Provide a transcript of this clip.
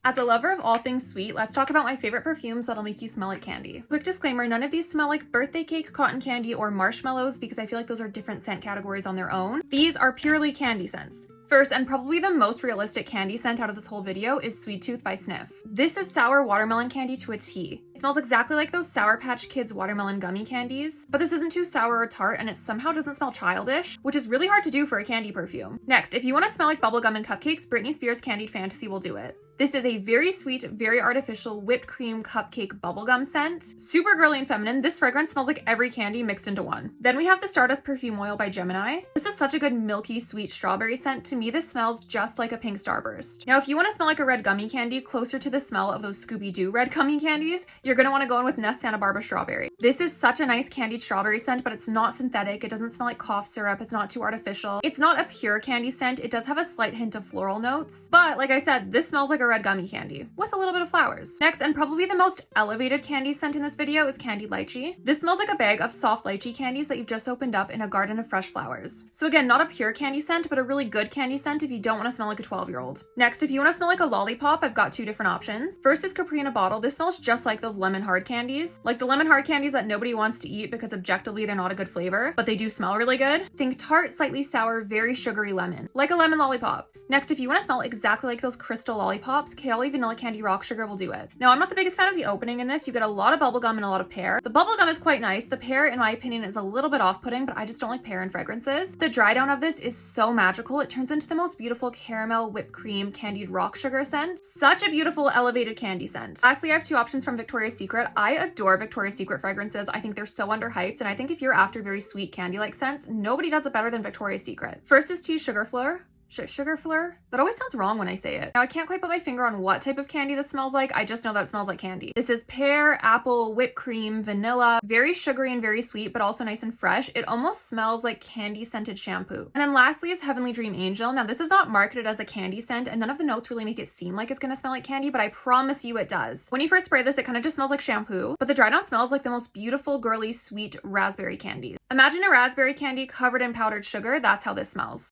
As a lover of all things sweet, let's talk about my favorite perfumes that'll make you smell like candy. Quick disclaimer, none of these smell like birthday cake, cotton candy, or marshmallows because I feel like those are different scent categories on their own. These are purely candy scents. First, and probably the most realistic candy scent out of this whole video, is Sweet Tooth by Sniff. This is sour watermelon candy to a T. It smells exactly like those Sour Patch Kids watermelon gummy candies, but this isn't too sour or tart, and it somehow doesn't smell childish, which is really hard to do for a candy perfume. Next, if you want to smell like bubblegum and cupcakes, Britney Spears' Candied Fantasy will do it. This is a very sweet, very artificial whipped cream cupcake bubblegum scent. Super girly and feminine, this fragrance smells like every candy mixed into one. Then we have the Stardust Perfume Oil by Gemini. This is such a good milky, sweet strawberry scent. To me, this smells just like a pink starburst. Now, if you want to smell like a red gummy candy closer to the smell of those Scooby-Doo red gummy candies, you're going to want to go in with Nest Santa Barbara Strawberry. This is such a nice candied strawberry scent, but it's not synthetic. It doesn't smell like cough syrup. It's not too artificial. It's not a pure candy scent. It does have a slight hint of floral notes, but like I said, this smells like a red gummy candy with a little bit of flowers. Next, and probably the most elevated candy scent in this video, is Candied Lychee. This smells like a bag of soft lychee candies that you've just opened up in a garden of fresh flowers. So again, not a pure candy scent, but a really good candy scent if you don't want to smell like a 12-year-old. Next, if you want to smell like a lollipop, I've got two different options. First is Capri in a Bottle. This smells just like those lemon hard candies. Like the lemon hard candies that nobody wants to eat because objectively they're not a good flavor, but they do smell really good. Think tart, slightly sour, very sugary lemon. Like a lemon lollipop. Next, if you want to smell exactly like those crystal lollipops, Kaoli Vanilla Candy Rock Sugar will do it. Now, I'm not the biggest fan of the opening in this. You get a lot of bubblegum and a lot of pear. The bubblegum is quite nice. The pear, in my opinion, is a little bit off-putting, but I just don't like pear in fragrances. The dry down of this is so magical. It turns into the most beautiful caramel, whipped cream, candied rock sugar scent. Such a beautiful, elevated candy scent. Lastly, I have two options from Victoria's Secret. I adore Victoria's Secret fragrances. I think they're so underhyped, and I think if you're after very sweet candy-like scents, nobody does it better than Victoria's Secret. First is Tea Sugar Fleur. Sugar Fleur? That always sounds wrong when I say it. Now, I can't quite put my finger on what type of candy this smells like. I just know that it smells like candy. This is pear, apple, whipped cream, vanilla, very sugary and very sweet, but also nice and fresh. It almost smells like candy scented shampoo. And then lastly is Heavenly Dream Angel. Now, this is not marketed as a candy scent, and none of the notes really make it seem like it's gonna smell like candy, but I promise you it does. When you first spray this, it kind of just smells like shampoo, but the dry down smells like the most beautiful, girly, sweet raspberry candy. Imagine a raspberry candy covered in powdered sugar. That's how this smells.